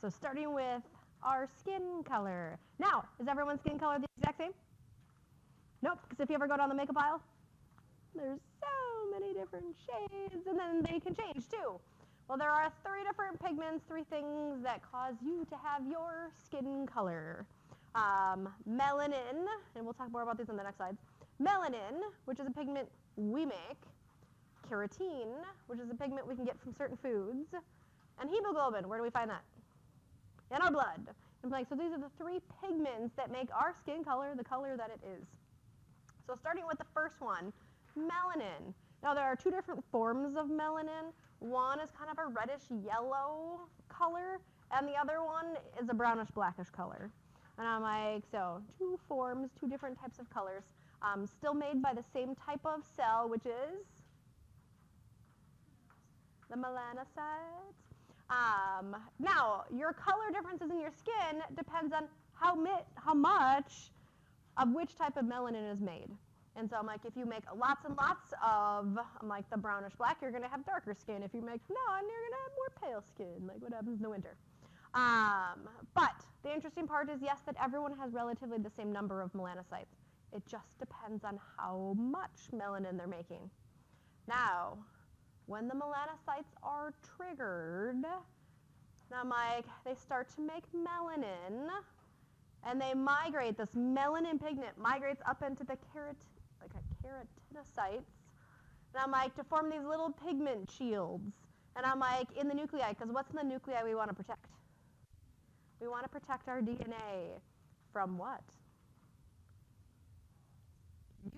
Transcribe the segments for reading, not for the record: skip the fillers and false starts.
So starting with our skin color. Now, is everyone's skin color the exact same? Nope, because if you ever go down the makeup aisle, there's so many different shades, and then they can change too. Well, there are 3 different pigments, 3 things that cause you to have your skin color. Melanin, and we'll talk more about these in the next slides. Melanin, which is a pigment we make. Carotene, which is a pigment we can get from certain foods. And hemoglobin, where do we find that? In our blood. And like, so these are the 3 pigments that make our skin color the color that it is. So starting with the first one, melanin. Now there are 2 different forms of melanin. One is kind of a reddish yellow color, and the other one is a brownish blackish color. And I'm like, so 2 forms, 2 different types of colors, still made by the same type of cell, which is the melanocyte. Now, your color differences in your skin depends on how much of which type of melanin is made. And so I'm like, if you make lots and lots of, I'm like, the brownish black, you're going to have darker skin. If you make none, you're going to have more pale skin, like what happens in the winter. But the interesting part is, yes, that everyone has relatively the same number of melanocytes. It just depends on how much melanin they're making. Now, when the melanocytes are triggered, now I'm like, they start to make melanin, and they migrate, this melanin pigment migrates up into the keratinocytes, and I'm like, to form these little pigment shields. And I'm like, in the nuclei, because what's in the nuclei we want to protect? We want to protect our DNA from what?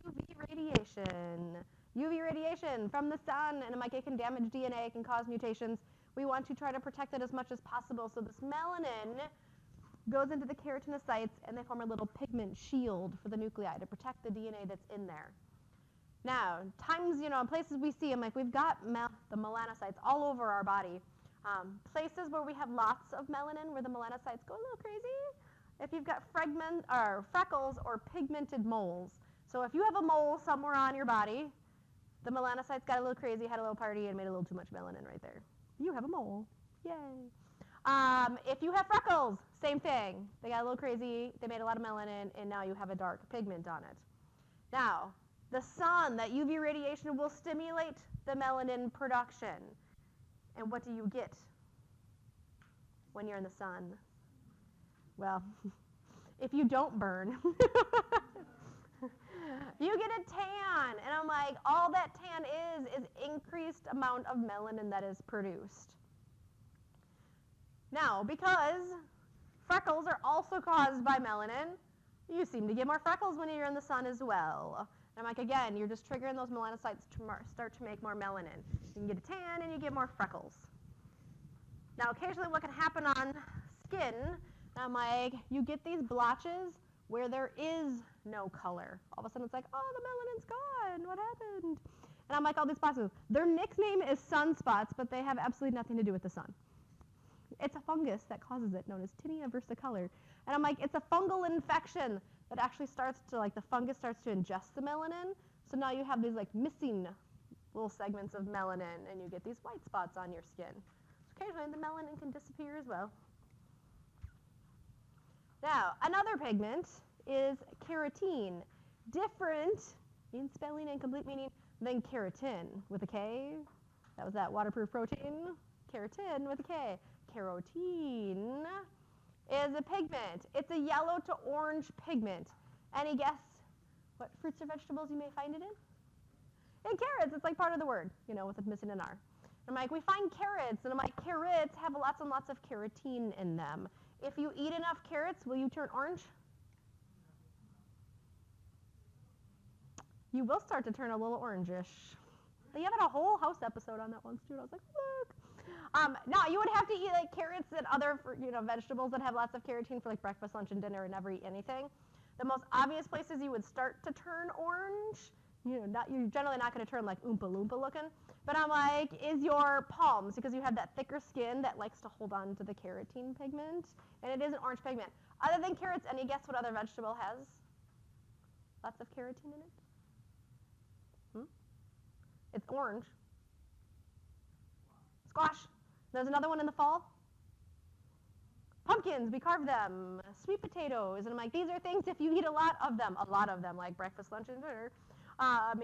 UV radiation. UV radiation from the sun, and I'm like, it can damage DNA, it can cause mutations. We want to try to protect it as much as possible. So this melanin goes into the keratinocytes, and they form a little pigment shield for the nuclei to protect the DNA that's in there. Now, times, in places we see them, like we've got the melanocytes all over our body. Places where we have lots of melanin, where the melanocytes go a little crazy, if you've got freckles or pigmented moles. So if you have a mole somewhere on your body, the melanocytes got a little crazy, had a little party, and made a little too much melanin right there. You have a mole. Yay. If you have freckles, same thing. They got a little crazy, they made a lot of melanin, and now you have a dark pigment on it. Now, the sun, that UV radiation will stimulate the melanin production. And what do you get when you're in the sun? Well, if you don't burn, you get a tan. And I'm like, all that tan is increased amount of melanin that is produced. Now, because freckles are also caused by melanin, you seem to get more freckles when you're in the sun as well. And I'm like, again, you're just triggering those melanocytes to start to make more melanin. You can get a tan and you get more freckles. Now, occasionally what can happen on skin, I'm like, you get these blotches where there is no color. All of a sudden it's like, oh, the melanin's gone. What happened? And I'm like, all these blotches. Their nickname is sunspots, but they have absolutely nothing to do with the sun. It's a fungus that causes it, known as tinea versicolor. And I'm like, it's a fungal infection that actually starts to, the fungus starts to ingest the melanin. So now you have these, missing little segments of melanin, and you get these white spots on your skin. So occasionally the melanin can disappear as well. Now, another pigment is carotene. Different in spelling and complete meaning than keratin with a K. That was that waterproof protein. Keratin with a K. Carotene is a pigment. It's a yellow to orange pigment. Any guess what fruits or vegetables you may find it in? In carrots. It's like part of the word, with it missing an R. I'm like, we find carrots, and I'm like, carrots have lots and lots of carotene in them. If you eat enough carrots, will you turn orange? You will start to turn a little orangish. You had a whole house episode on that once too, and I was like, look. Now, you would have to eat carrots and other vegetables that have lots of carotene for breakfast, lunch, and dinner, and never eat anything. The most obvious places you would start to turn orange, you're generally not going to turn Oompa Loompa looking, but I'm like, is your palms, because you have that thicker skin that likes to hold on to the carotene pigment, and it is an orange pigment. Other than carrots, any guess what other vegetable has lots of carotene in it? It's orange. Squash. There's another one in the fall. Pumpkins, we carve them. Sweet potatoes, and I'm like, these are things if you eat a lot of them, like breakfast, lunch, and dinner,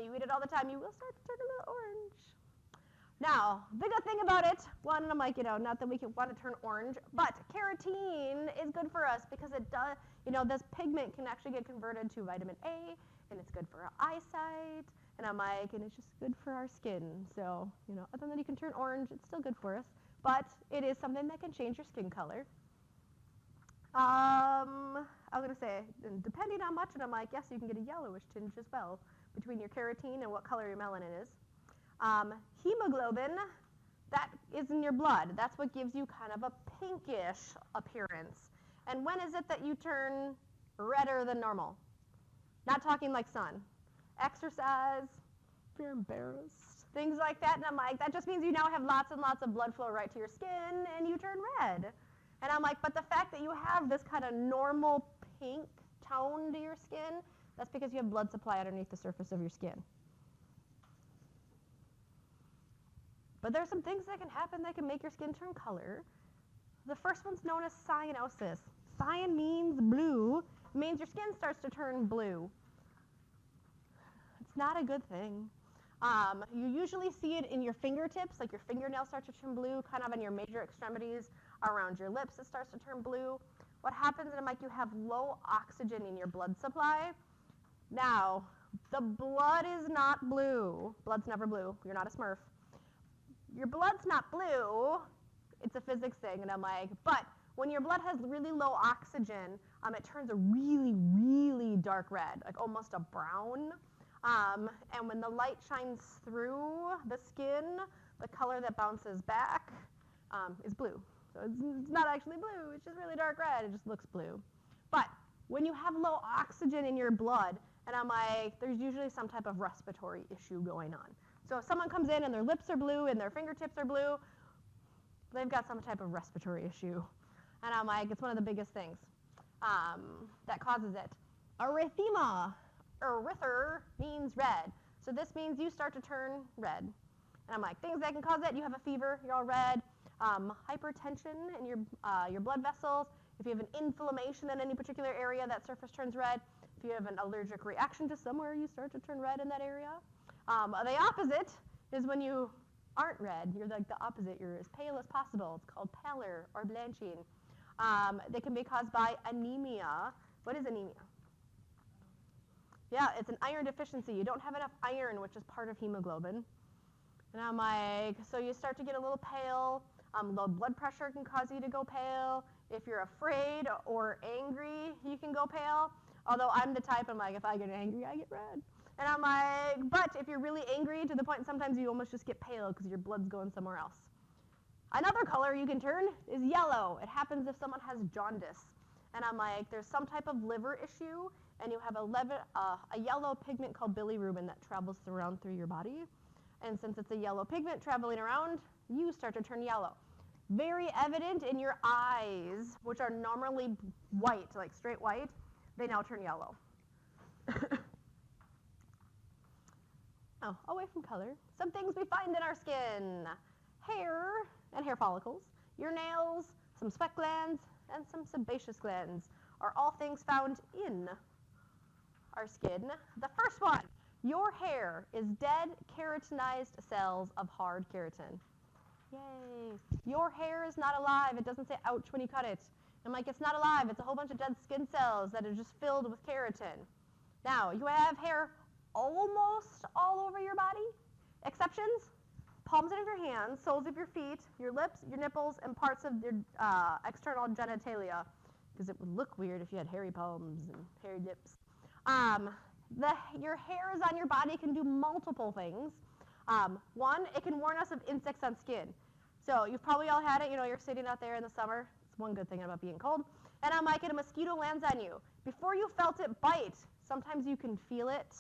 you eat it all the time, you will start to turn a little orange. Now, the good thing about it, one, I'm like, not that we want to turn orange, but carotene is good for us because it does, this pigment can actually get converted to vitamin A, and it's good for our eyesight, and I'm like, and it's just good for our skin. So, other than you can turn orange, it's still good for us, but it is something that can change your skin color. I was going to say, depending on much, and I'm like, yes, you can get a yellowish tinge as well between your carotene and what color your melanin is. Hemoglobin, that is in your blood. That's what gives you kind of a pinkish appearance. And when is it that you turn redder than normal? Not talking like sun. Exercise, if you're embarrassed, things like that. And I'm like, that just means you now have lots and lots of blood flow right to your skin, and you turn red. And I'm like, but the fact that you have this kind of normal pink tone to your skin, that's because you have blood supply underneath the surface of your skin. But there's some things that can happen that can make your skin turn color. The first one's known as cyanosis. Cyan means blue. It means your skin starts to turn blue. It's not a good thing. You usually see it in your fingertips, like your fingernails start to turn blue, kind of in your major extremities, around your lips it starts to turn blue. What happens is you have low oxygen in your blood supply. Now, the blood is not blue. Blood's never blue. You're not a Smurf. Your blood's not blue. It's a physics thing, and I'm like, but when your blood has really low oxygen, it turns a really, really dark red, like almost a brown. And when the light shines through the skin, the color that bounces back is blue. So it's not actually blue, it's just really dark red, it just looks blue. But when you have low oxygen in your blood, and I'm like, there's usually some type of respiratory issue going on. So if someone comes in and their lips are blue and their fingertips are blue, they've got some type of respiratory issue. And I'm like, it's one of the biggest things that causes it. Erythema. Eryther means red. So this means you start to turn red. And I'm like, things that can cause it, you have a fever, you're all red. Hypertension in your blood vessels. If you have an inflammation in any particular area, that surface turns red. If you have an allergic reaction to somewhere, you start to turn red in that area. The opposite is when you aren't red. You're like the opposite. You're as pale as possible. It's called pallor or blanching. They can be caused by anemia. What is anemia? Yeah, it's an iron deficiency. You don't have enough iron, which is part of hemoglobin. And I'm like, so you start to get a little pale. Low blood pressure can cause you to go pale. If you're afraid or angry, you can go pale. Although I'm the type, I'm like, if I get angry, I get red. And I'm like, but if you're really angry to the point sometimes you almost just get pale because your blood's going somewhere else. Another color you can turn is yellow. It happens if someone has jaundice. And I'm like, there's some type of liver issue, and you have a yellow pigment called bilirubin that travels around through your body. And since it's a yellow pigment traveling around, you start to turn yellow. Very evident in your eyes, which are normally white, like straight white, they now turn yellow. Oh, away from color. Some things we find in our skin. Hair and hair follicles, your nails, some sweat glands, and some sebaceous glands are all things found in our skin. The first one, your hair is dead keratinized cells of hard keratin. Yay. Your hair is not alive. It doesn't say ouch when you cut it. I'm like, it's not alive. It's a whole bunch of dead skin cells that are just filled with keratin. Now, you have hair almost all over your body. Exceptions, palms of your hands, soles of your feet, your lips, your nipples, and parts of your external genitalia, because it would look weird if you had hairy palms and hairy lips. Your hairs on your body can do multiple things. One, it can warn us of insects on skin. So you've probably all had it, you're sitting out there in the summer. It's one good thing about being cold. And I'm like, and a mosquito lands on you. Before you felt it bite, sometimes you can feel it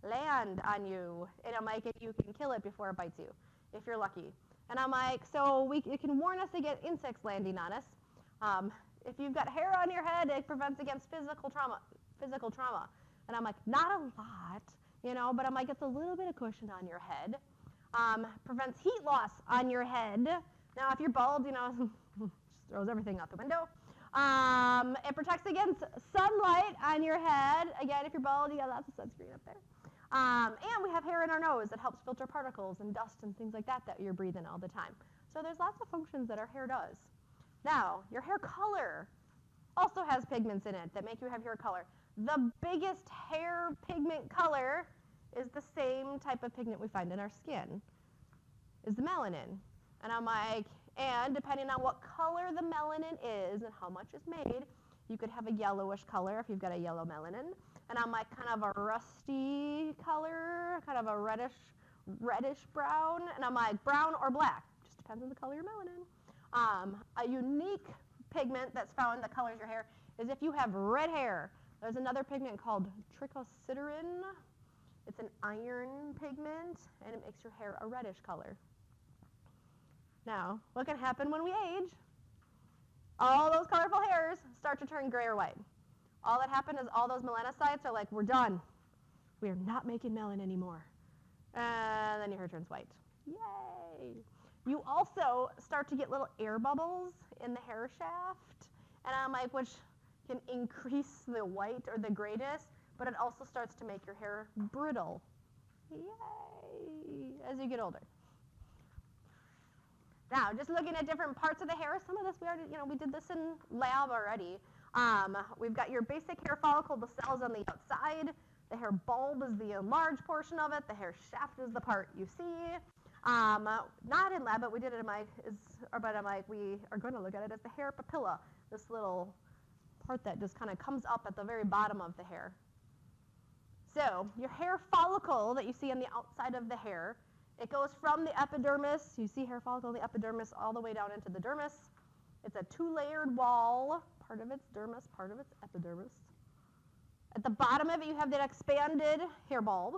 land on you. And I'm like, and you can kill it before it bites you, if you're lucky. And I'm like, so it can warn us against insects landing on us. If you've got hair on your head, it prevents against physical trauma. And I'm like, not a lot, but I'm like, it's a little bit of cushion on your head. Prevents heat loss on your head. Now, if you're bald, just throws everything out the window. It protects against sunlight on your head. Again, if you're bald, you got lots of sunscreen up there. And we have hair in our nose that helps filter particles and dust and things like that that you're breathing all the time. So there's lots of functions that our hair does. Now, your hair color also has pigments in it that make you have hair color. The biggest hair pigment color is the same type of pigment we find in our skin, is the melanin. And I'm like, and depending on what color the melanin is and how much is made, you could have a yellowish color if you've got a yellow melanin. And I'm like kind of a rusty color, kind of a reddish brown. And I'm like brown or black, just depends on the color of your melanin. A unique pigment that's found that colors your hair is if you have red hair. There's another pigment called trichocydrin. It's an iron pigment, and it makes your hair a reddish color. Now, what can happen when we age? All those colorful hairs start to turn gray or white. All that happened is all those melanocytes are like, we're done. We are not making melanin anymore. And then your hair turns white. Yay! You also start to get little air bubbles in the hair shaft, and I'm like, which can increase the white or the grayness, but it also starts to make your hair brittle. Yay! As you get older. Now, just looking at different parts of the hair, some of this we already, we did this in lab already. We've got your basic hair follicle, the cells on the outside. The hair bulb is the enlarged portion of it. The hair shaft is the part you see. Not in lab, but we did it in we are going to look at it as the hair papilla, this little part that just kind of comes up at the very bottom of the hair. So your hair follicle that you see on the outside of the hair, it goes from the epidermis, you see hair follicle in the epidermis all the way down into the dermis. It's a two-layered wall, part of it's dermis, part of it's epidermis. At the bottom of it, you have that expanded hair bulb.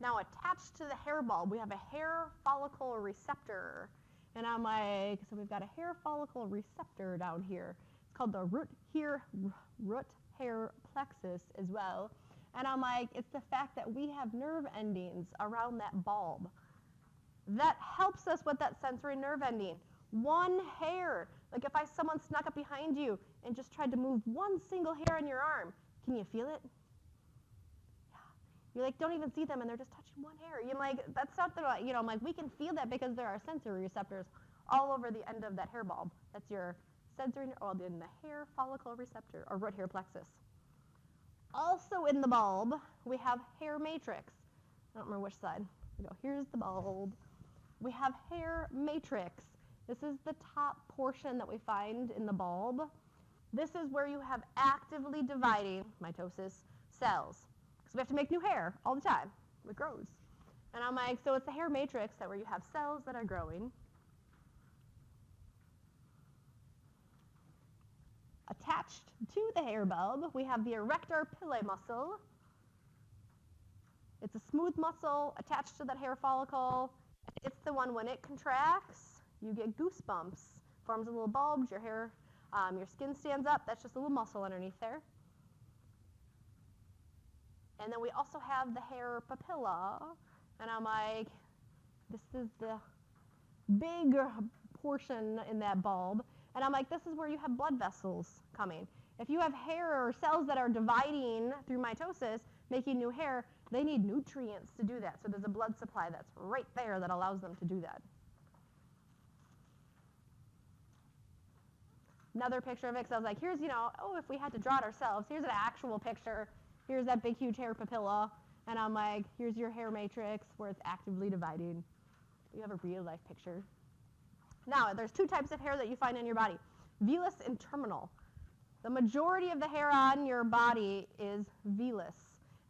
Now attached to the hair bulb, we have a hair follicle receptor. And I'm like, so we've got a hair follicle receptor down here. It's called the root hair plexus as well. And I'm like, it's the fact that we have nerve endings around that bulb. That helps us with that sensory nerve ending. One hair, like if someone snuck up behind you and just tried to move one single hair on your arm, can you feel it? Yeah. You like don't even see them and they're just touching one hair. You're like, that's not the, I'm like, we can feel that because there are sensory receptors all over the end of that hair bulb. That's your sensory, in the hair follicle receptor or root hair plexus. Also in the bulb, we have hair matrix. I don't remember which side. Here's the bulb. We have hair matrix. This is the top portion that we find in the bulb. This is where you have actively dividing, mitosis, cells. Because we have to make new hair all the time. It grows. And I'm like, so it's the hair matrix that where you have cells that are growing. Attached to the hair bulb, we have the erector pillae muscle. It's a smooth muscle attached to that hair follicle. It's the one when it contracts, you get goosebumps. Forms a little bulge, your hair, your skin stands up. That's just a little muscle underneath there. And then we also have the hair papilla. And I'm like, this is the big portion in that bulb. And I'm like, this is where you have blood vessels coming. If you have hair or cells that are dividing through mitosis, making new hair, they need nutrients to do that. So there's a blood supply that's right there that allows them to do that. Another picture of it, because I was like, here's, if we had to draw it ourselves, here's an actual picture. Here's that big, huge hair papilla. And I'm like, here's your hair matrix where it's actively dividing. You have a real life picture. Now, there's two types of hair that you find in your body, vellus and terminal. The majority of the hair on your body is vellus.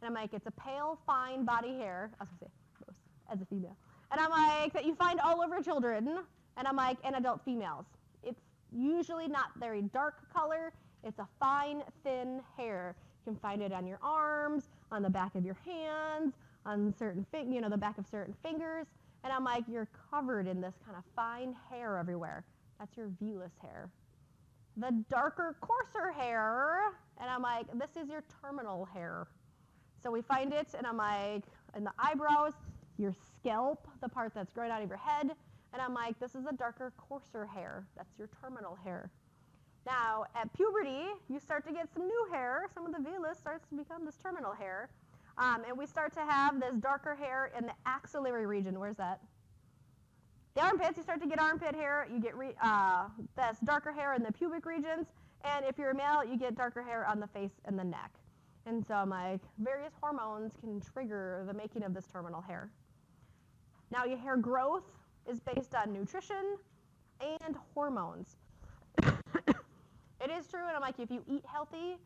And I'm like, it's a pale, fine body hair, I was going to say, as a female. And I'm like, that you find all over children, and I'm like, and adult females. It's usually not very dark color. It's a fine, thin hair. You can find it on your arms, on the back of your hands, on certain, the back of certain fingers. And I'm like, you're covered in this kind of fine hair everywhere. That's your vellus hair. The darker, coarser hair, and I'm like, this is your terminal hair. So we find it, and I'm like, in the eyebrows, your scalp, the part that's growing out of your head, And I'm like, this is a darker, coarser hair. That's your terminal hair. Now, at puberty, you start to get some new hair. Some of the vellus starts to become this terminal hair. And we start to have this darker hair in the axillary region. Where's that? The armpits, you start to get armpit hair. You get this darker hair in the pubic regions. And if you're a male, you get darker hair on the face and the neck. And so I'm like, various hormones can trigger the making of this terminal hair. Now, your hair growth is based on nutrition and hormones. It is true, and I'm like, if you eat healthy,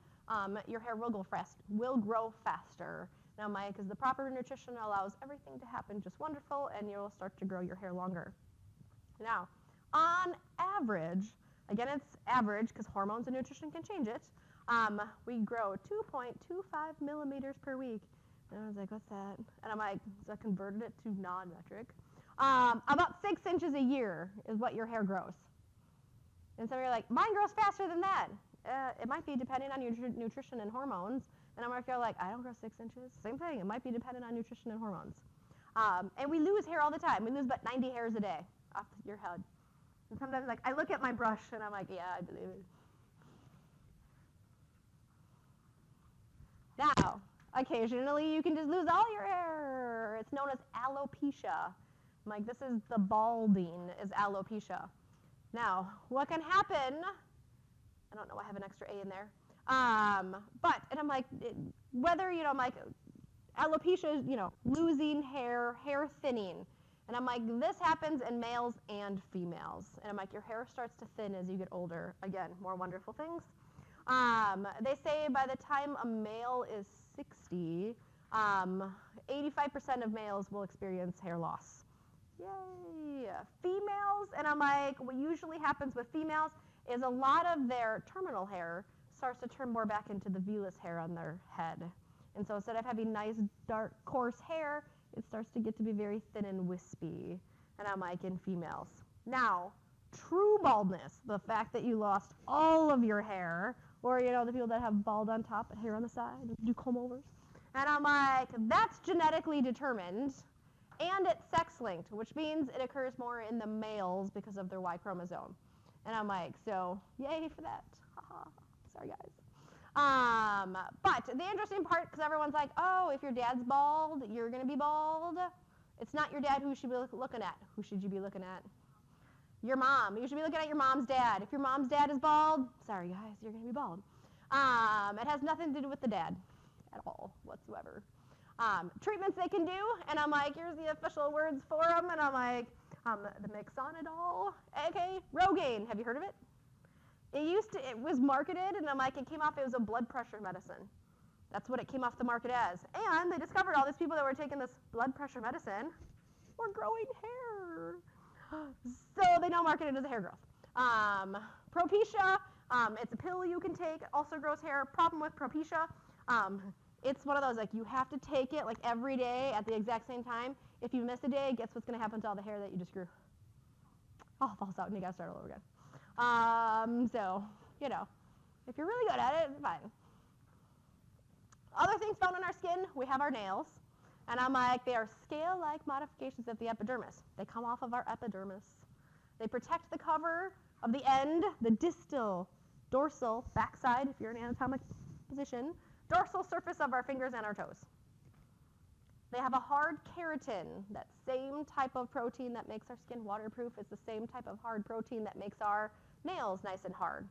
your hair will grow faster. Now, because the proper nutrition allows everything to happen just wonderful, and you'll start to grow your hair longer. Now, on average, again, it's average because hormones and nutrition can change it, we grow 2.25 millimeters per week. And I was like, what's that? And I'm like, so I converted it to non-metric. About 6 inches a year is what your hair grows. And some of you are like, mine grows faster than that. It might be depending on your nutrition and hormones. And I'm like, I don't grow 6 inches. Same thing. It might be dependent on nutrition and hormones. And we lose hair all the time. We lose about 90 hairs a day off your head. And sometimes, like, I look at my brush and I'm like, yeah, I believe it. Now, occasionally you can just lose all your hair. It's known as alopecia. I'm like, this is the balding is alopecia. Now, what can happen, I don't know, I have an extra A in there, and I'm like, whether, I'm like, alopecia is, losing hair, hair thinning. And I'm like, this happens in males and females. And I'm like, your hair starts to thin as you get older. Again, more wonderful things. They say by the time a male is 60, 85% of males will experience hair loss. Yay! Females, and I'm like, what usually happens with females is a lot of their terminal hair starts to turn more back into the vellus hair on their head. And so instead of having nice, dark, coarse hair, it starts to get to be very thin and wispy. And I'm like, in females. Now, true baldness, the fact that you lost all of your hair, or, the people that have bald on top and hair on the side, do comb-overs. And I'm like, that's genetically determined. And it's sex-linked, which means it occurs more in the males because of their Y chromosome. And I'm like, so yay for that. Sorry, guys. But the interesting part, because everyone's like, oh, if your dad's bald, you're going to be bald. It's not your dad who you should be looking at. Who should you be looking at? Your mom. You should be looking at your mom's dad. If your mom's dad is bald, sorry, guys, you're going to be bald. It has nothing to do with the dad at all whatsoever. Treatments they can do, and I'm like, here's the official words for them, and I'm like, the Mixonidol, aka Rogaine. Have you heard of it? It was marketed, and I'm like, it was a blood pressure medicine. That's what it came off the market as. And they discovered all these people that were taking this blood pressure medicine were growing hair. So they now market it as a hair growth. Propecia, it's a pill you can take, also grows hair. Problem with Propecia, it's one of those, like, you have to take it, like, every day at the exact same time. If you miss a day, guess what's going to happen to all the hair that you just grew? All falls out, and you got to start all over again. So, if you're really good at it, it's fine. Other things found on our skin, we have our nails. And I'm like, they are scale-like modifications of the epidermis. They come off of our epidermis. They protect the cover of the end, the distal, dorsal, backside, if you're in anatomic position, dorsal surface of our fingers and our toes. They have a hard keratin, that same type of protein that makes our skin waterproof. It's the same type of hard protein that makes our nails nice and hard.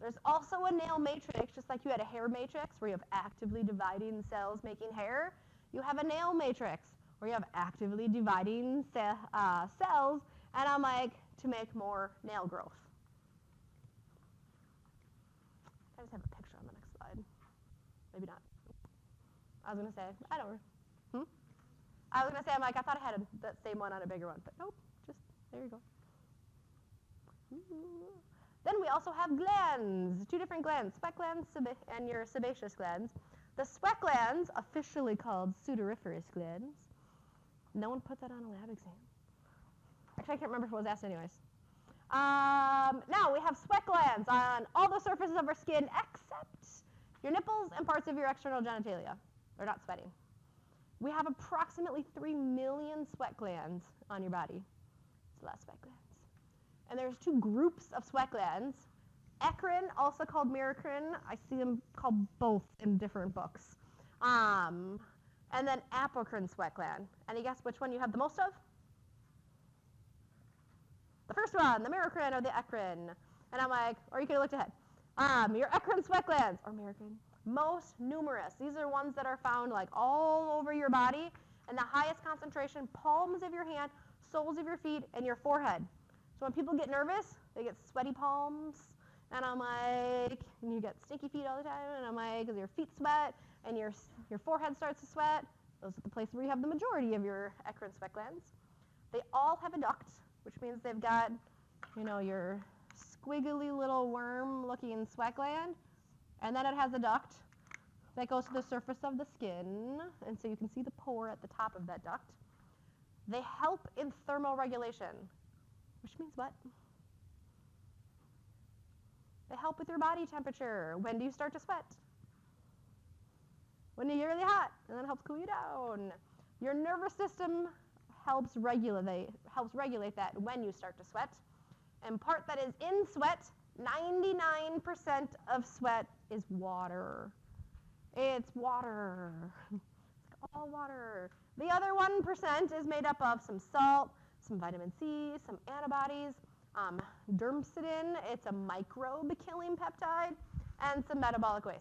There's also a nail matrix, just like you had a hair matrix where you have actively dividing cells making hair. You have a nail matrix where you have actively dividing cells, and I'm like, to make more nail growth. I just have a picture on the next slide. Maybe not. I was going to say, I don't know. I was going to say, I'm like, I thought I had that same one on a bigger one, but nope, just, there you go. Then we also have glands, 2 different glands, sweat glands and your sebaceous glands. The sweat glands, officially called sudoriferous glands. No one put that on a lab exam. Actually, I can't remember if it was asked anyways. Now we have sweat glands on all the surfaces of our skin except your nipples and parts of your external genitalia. They're not sweating. We have approximately 3 million sweat glands on your body. It's a lot of sweat glands. And there's two groups of sweat glands. Eccrine, also called Merocrine. I see them called both in different books. And then Apocrine sweat gland. Any guess which one you have the most of? The first one, the Merocrine or the Eccrine. And I'm like, or you could have looked ahead. Your Eccrine sweat glands, or Merocrine, most numerous. These are ones that are found like all over your body, and the highest concentration, palms of your hand, soles of your feet, and your forehead. So when people get nervous, they get sweaty palms, and I'm like, and you get sticky feet all the time, and I'm like, because your feet sweat, and your forehead starts to sweat. Those are the places where you have the majority of your Eccrine sweat glands. They all have a duct, which means they've got, your squiggly little worm-looking sweat gland, and then it has a duct that goes to the surface of the skin, and so you can see the pore at the top of that duct. They help in thermal regulation, which means what? They help with your body temperature. When do you start to sweat? When you get really hot, and then it helps cool you down. Your nervous system helps regulate that when you start to sweat. And part that is in sweat, 99% of sweat is water. It's water. It's all water. The other 1% is made up of some salt, some vitamin C, some antibodies, dermcidin, it's a microbe-killing peptide, and some metabolic waste.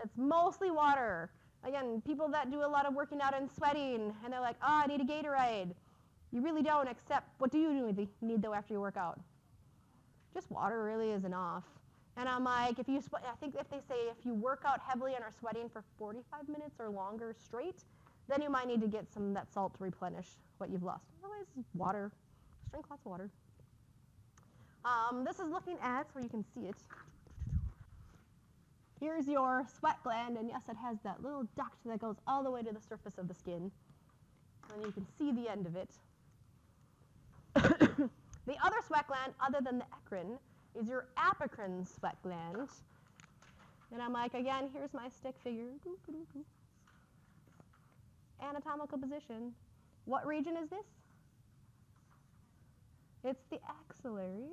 It's mostly water. Again, people that do a lot of working out and sweating, and they're like, I need a Gatorade. You really don't, except what do you need though after you work out? Just water really is enough. And I'm like, if you sweat, I think if they say if you work out heavily and are sweating for 45 minutes or longer straight, then you might need to get some of that salt to replenish what you've lost. Otherwise, water. Just drink lots of water. This is looking at, so you can see it. Here's your sweat gland, and yes, it has that little duct that goes all the way to the surface of the skin. And you can see the end of it. The other sweat gland, other than the Eccrine, is your Apocrine sweat gland. And I'm like, again, here's my stick figure. Anatomical position. What region is this? It's the axillary.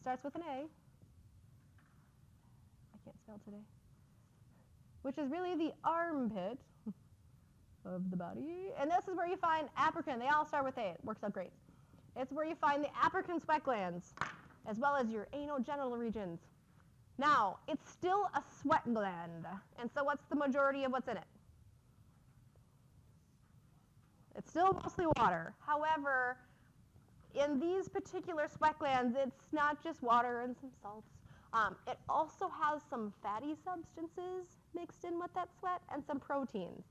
Starts with an A. I can't spell today. Which is really the armpit of the body. And this is where you find Apocrine. They all start with A. It works out great. It's where you find the Apocrine sweat glands, as well as your anogenital regions. Now, it's still a sweat gland. And so what's the majority of what's in it? It's still mostly water. However, in these particular sweat glands, it's not just water and some salts. It also has some fatty substances mixed in with that sweat and some proteins.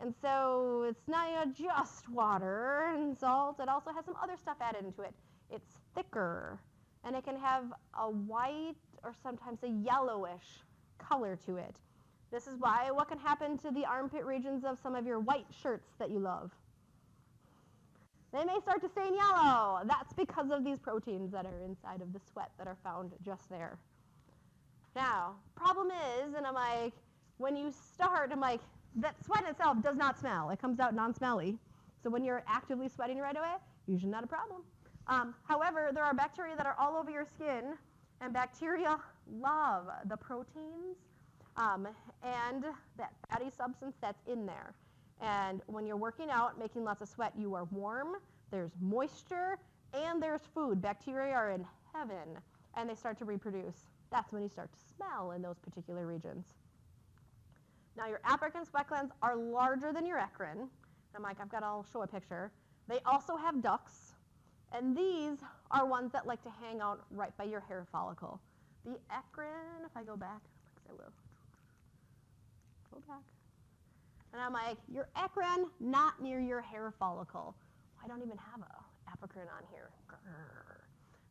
And so it's not just water and salt. It also has some other stuff added into it. It's thicker, and it can have a white or sometimes a yellowish color to it. This is why what can happen to the armpit regions of some of your white shirts that you love. They may start to stain yellow. That's because of these proteins that are inside of the sweat that are found just there. Now, problem is, and I'm like, when you start, I'm like, that sweat itself does not smell. It comes out non-smelly. So when you're actively sweating right away, usually not a problem. However, there are bacteria that are all over your skin, and bacteria love the proteins and that fatty substance that's in there. And when you're working out, making lots of sweat, you are warm, there's moisture, and there's food. Bacteria are in heaven, and they start to reproduce. That's when you start to smell in those particular regions. Now, your Apocrine sweat glands are larger than your Eccrine. I'm like, I'll show a picture. They also have ducts, and these are ones that like to hang out right by your hair follicle. The Eccrine, if I go back, because I will. Go back. And I'm like, your Eccrine, not near your hair follicle. I don't even have a Apocrine on here. Grr.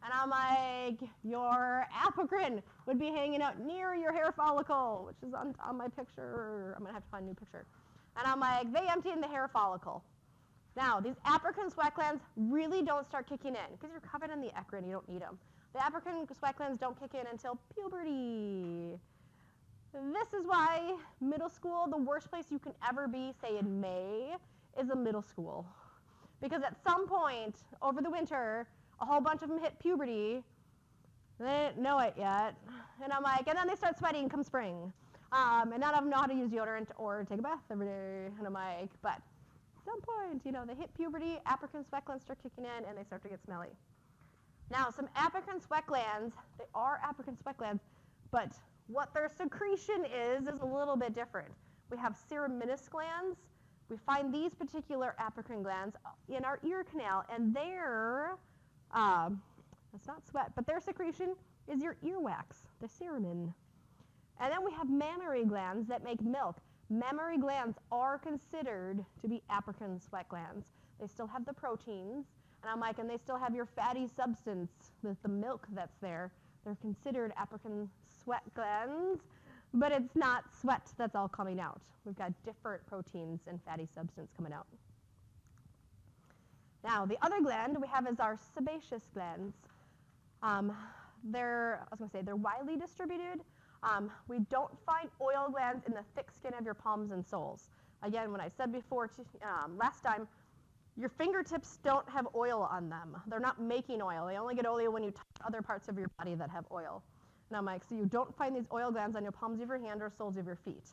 And I'm like, your Apocrine would be hanging out near your hair follicle, which is on my picture. I'm going to have to find a new picture. And I'm like, they empty in the hair follicle. Now, these Apocrine sweat glands really don't start kicking in because you're covered in the Eccrine. You don't need them. The Apocrine sweat glands don't kick in until puberty. This is why middle school, the worst place you can ever be, say in May, is a middle school. because at some point over the winter, a whole bunch of them hit puberty. They didn't know it yet. And I'm like, and then they start sweating come spring. And none of them know how to use deodorant or take a bath every day. And I'm like, but at some point, you know, they hit puberty, apocrine sweat glands start kicking in, and they start to get smelly. Now, some apocrine sweat glands, they are apocrine sweat glands, but what their secretion is a little bit different. We have ceruminous glands. We find these particular apocrine glands in our ear canal, and their, it's not sweat, but their secretion is your earwax, the cerumen. And then we have mammary glands that make milk. Mammary glands are considered to be apocrine sweat glands. They still have the proteins, and I'm like, and they still have your fatty substance, the milk that's there. They're considered apocrine sweat glands, but it's not sweat that's all coming out. We've got different proteins and fatty substance coming out. Now, the other gland we have is our sebaceous glands. They're widely distributed. We don't find oil glands in the thick skin of your palms and soles. Again, when I said before last time, your fingertips don't have oil on them. They're not making oil. They only get oil when you touch other parts of your body that have oil. And I'm like, so you don't find these oil glands on your palms of your hand or soles of your feet.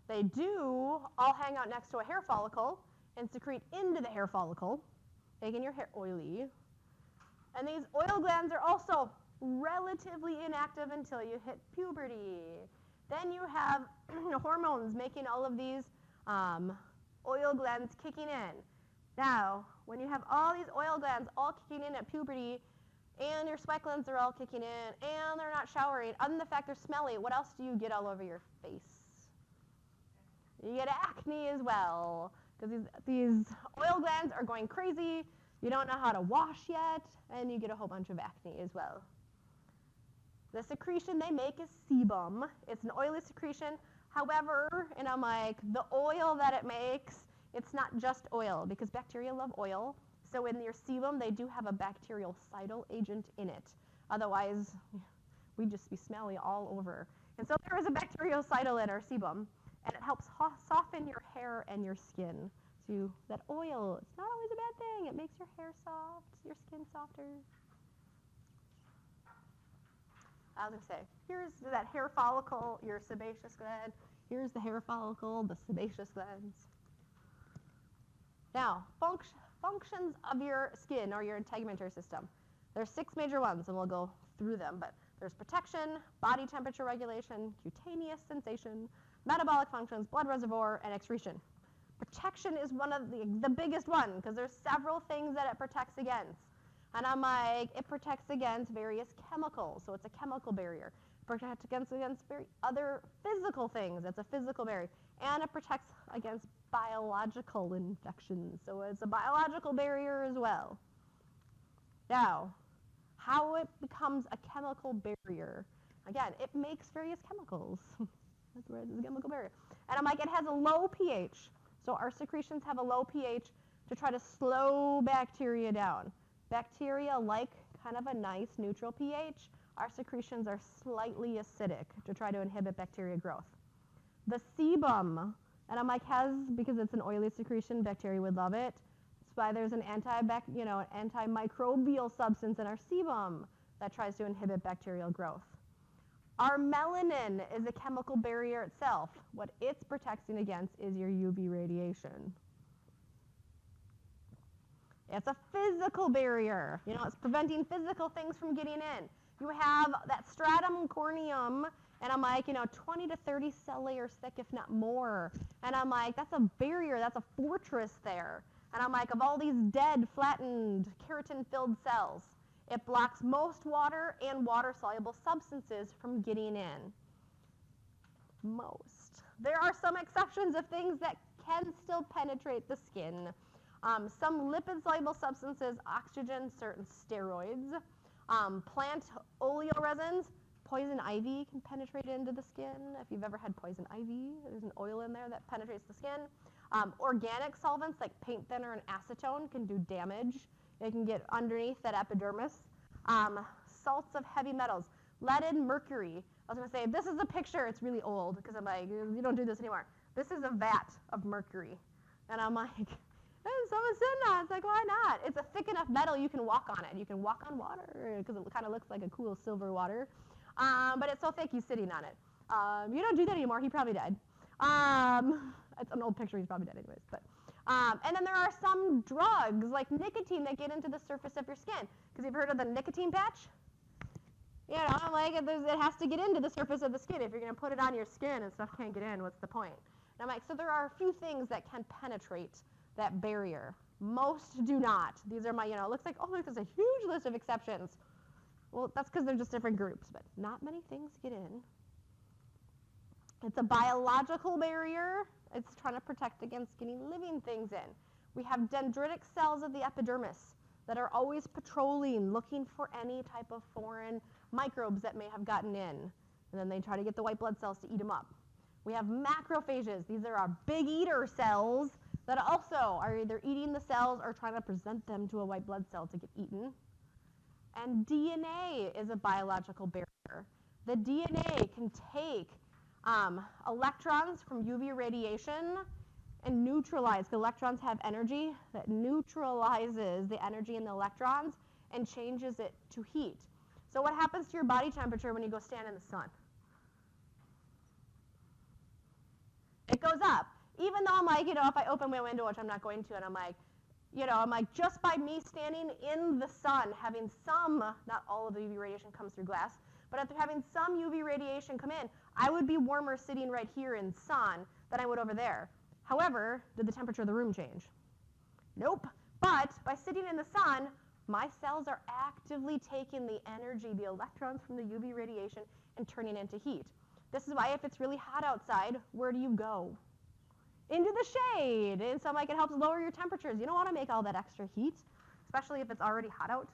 They do all hang out next to a hair follicle and secrete into the hair follicle, making your hair oily. And these oil glands are also relatively inactive until you hit puberty. Then you have hormones making all of these oil glands kicking in. Now, when you have all these oil glands all kicking in at puberty, and your sweat glands are all kicking in, and they're not showering, other than the fact they're smelly, what else do you get all over your face? You get acne as well, because these oil glands are going crazy, you don't know how to wash yet, and you get a whole bunch of acne as well. The secretion they make is sebum. It's an oily secretion. However, and I'm like, the oil that it makes, it's not just oil, because bacteria love oil. So in your sebum, they do have a bactericidal agent in it. Otherwise, we'd just be smelly all over. And so there is a bactericidal in our sebum, and it helps soften your hair and your skin. So that oil, it's not always a bad thing. It makes your hair soft, your skin softer. I was going to say, here's that hair follicle, your sebaceous gland. Here's the hair follicle, the sebaceous glands. Now, functions of your skin or your integumentary system. There's 6 major ones, and we'll go through them, but there's protection, body temperature regulation, cutaneous sensation, metabolic functions, blood reservoir, and excretion. Protection is one of the biggest one, because there's several things that it protects against. And I'm like, it protects against various chemicals, so it's a chemical barrier. It protects against other physical things, it's a physical barrier. And it protects against biological infections, so it's a biological barrier as well. Now, how it becomes a chemical barrier. Again, it makes various chemicals. That's where it's a chemical barrier. And I'm like, it has a low pH. So our secretions have a low pH to try to slow bacteria down. Bacteria like kind of a nice neutral pH. Our secretions are slightly acidic to try to inhibit bacteria growth. The sebum, and I'm like, because it's an oily secretion, bacteria would love it. That's why there's an antimicrobial substance in our sebum that tries to inhibit bacterial growth. Our melanin is a chemical barrier itself. What it's protecting against is your UV radiation. It's a physical barrier. It's preventing physical things from getting in. You have that stratum corneum, and I'm like, 20 to 30 cell layers thick, if not more. And I'm like, that's a barrier, that's a fortress there. And I'm like, of all these dead, flattened, keratin-filled cells, it blocks most water and water-soluble substances from getting in. Most. There are some exceptions of things that can still penetrate the skin. Some lipid-soluble substances, oxygen, certain steroids, plant oleoresins, poison ivy can penetrate into the skin. If you've ever had poison ivy, there's an oil in there that penetrates the skin. Organic solvents like paint thinner and acetone can do damage. It can get underneath that epidermis. Salts of heavy metals, lead and mercury. I was going to say, this is a picture, it's really old, because I'm like, you don't do this anymore. This is a vat of mercury. And I'm like, And someone's sitting on it. It's like, why not? It's a thick enough metal you can walk on it. You can walk on water because it kind of looks like a cool silver water. But it's so thick he's sitting on it. You don't do that anymore. He probably died. It's an old picture. He's probably dead anyways. But and then there are some drugs like nicotine that get into the surface of your skin. Because you've heard of the nicotine patch? You know, like it has to get into the surface of the skin. If you're going to put it on your skin and stuff can't get in, what's the point? And I'm like, so there are a few things that can penetrate that barrier. Most do not. These are my, it looks like, oh, look, there's a huge list of exceptions. Well, that's because they're just different groups, but not many things get in. It's a biological barrier. It's trying to protect against getting living things in. We have dendritic cells of the epidermis that are always patrolling, looking for any type of foreign microbes that may have gotten in. And then they try to get the white blood cells to eat them up. We have macrophages. These are our big eater cells that also are either eating the cells or trying to present them to a white blood cell to get eaten. And DNA is a biological barrier. The DNA can take electrons from UV radiation and neutralize. Electrons have energy that neutralizes the energy in the electrons and changes it to heat. So what happens to your body temperature when you go stand in the sun? It goes up. Even though I'm like, if I open my window, which I'm not going to, and I'm like, just by me standing in the sun, having some, not all of the UV radiation comes through glass, but after having some UV radiation come in, I would be warmer sitting right here in sun than I would over there. However, did the temperature of the room change? Nope. But by sitting in the sun, my cells are actively taking the energy, the electrons from the UV radiation, and turning into heat. This is why if it's really hot outside, where do you go? Into the shade. And so it helps lower your temperatures. You don't want to make all that extra heat, especially if it's already hot out.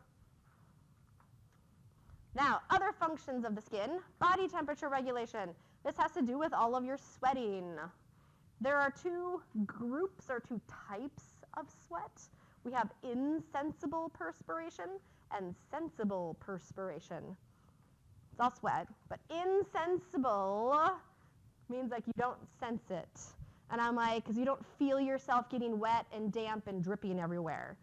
Now, other functions of the skin, body temperature regulation. This has to do with all of your sweating. There are two groups or two types of sweat. We have insensible perspiration and sensible perspiration. It's all sweat, but insensible means like you don't sense it. And I'm like, because you don't feel yourself getting wet and damp and dripping everywhere.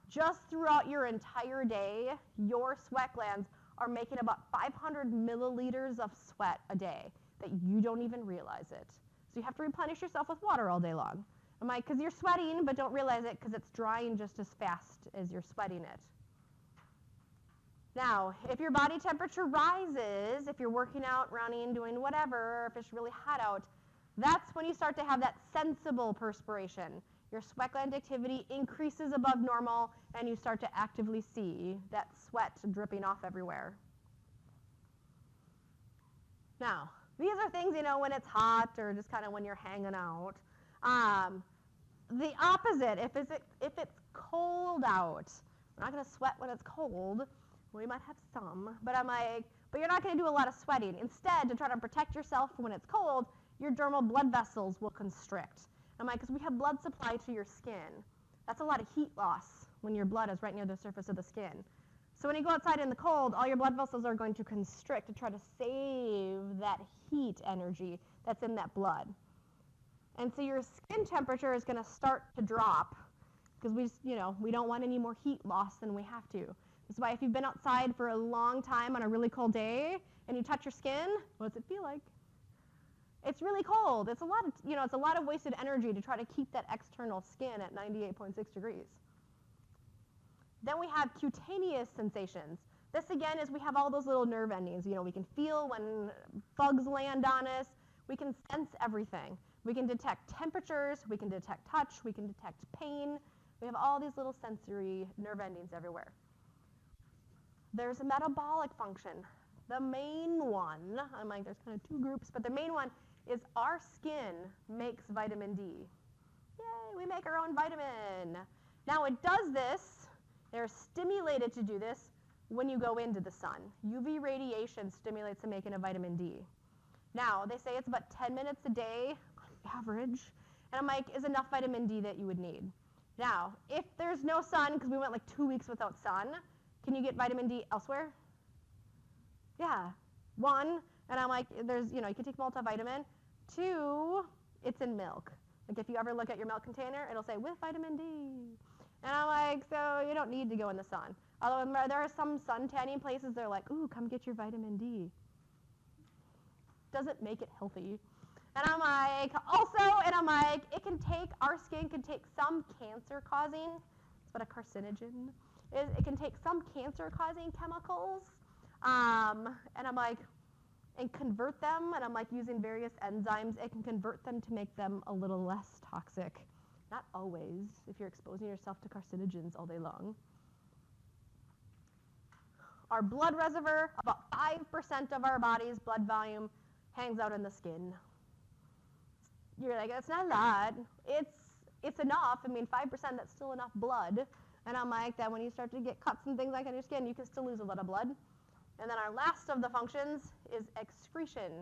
Just throughout your entire day, your sweat glands are making about 500 milliliters of sweat a day that you don't even realize it. So you have to replenish yourself with water all day long. I'm like, because you're sweating, but don't realize it because it's drying just as fast as you're sweating it. Now, if your body temperature rises, if you're working out, running, doing whatever, if it's really hot out, that's when you start to have that sensible perspiration. Your sweat gland activity increases above normal, and you start to actively see that sweat dripping off everywhere. Now, these are things, when it's hot or just kind of when you're hanging out. The opposite, if it's cold out, we're not going to sweat when it's cold. We might have some, but but you're not going to do a lot of sweating. Instead, to try to protect yourself when it's cold, your dermal blood vessels will constrict. Because we have blood supply to your skin. That's a lot of heat loss when your blood is right near the surface of the skin. So when you go outside in the cold, all your blood vessels are going to constrict to try to save that heat energy that's in that blood. And so your skin temperature is going to start to drop because we don't want any more heat loss than we have to. That's why if you've been outside for a long time on a really cold day and you touch your skin, what does it feel like? It's really cold. It's a lot of, it's a lot of wasted energy to try to keep that external skin at 98.6 degrees. Then we have cutaneous sensations. This again is we have all those little nerve endings. We can feel when bugs land on us. We can sense everything. We can detect temperatures. We can detect touch. We can detect pain. We have all these little sensory nerve endings everywhere. There's a metabolic function. The main one, there's kind of two groups, but the main one is our skin makes vitamin D. Yay, we make our own vitamin. Now it does this, they're stimulated to do this when you go into the sun. UV radiation stimulates the making of vitamin D. Now, they say it's about 10 minutes a day on average, and is enough vitamin D that you would need. Now, if there's no sun, because we went 2 weeks without sun, can you get vitamin D elsewhere? Yeah. 1, and there's, you can take multivitamin. 2, it's in milk. Like if you ever look at your milk container, it'll say with vitamin D. And I'm like, so you don't need to go in the sun. Although there are some sun tanning places that are like, ooh, come get your vitamin D. Doesn't make it healthy. And I'm like, it can take, our skin can take some cancer-causing, that's what a carcinogen is. It can take some cancer-causing chemicals, and I'm like, and convert them, and I'm like using various enzymes, it can convert them to make them a little less toxic. Not always, if you're exposing yourself to carcinogens all day long. Our blood reservoir, about 5% of our body's blood volume hangs out in the skin. You're like, that's not a lot. It's enough. I mean, 5%, that's still enough blood. And I'm like, that when you start to get cuts and things like on your skin, you can still lose a lot of blood. And then our last of the functions is excretion.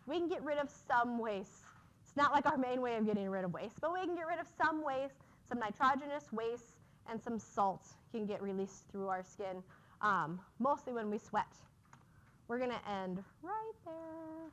We can get rid of some waste. It's not like our main way of getting rid of waste, but we can get rid of some waste, some nitrogenous waste, and some salt can get released through our skin, mostly when we sweat. We're going to end right there.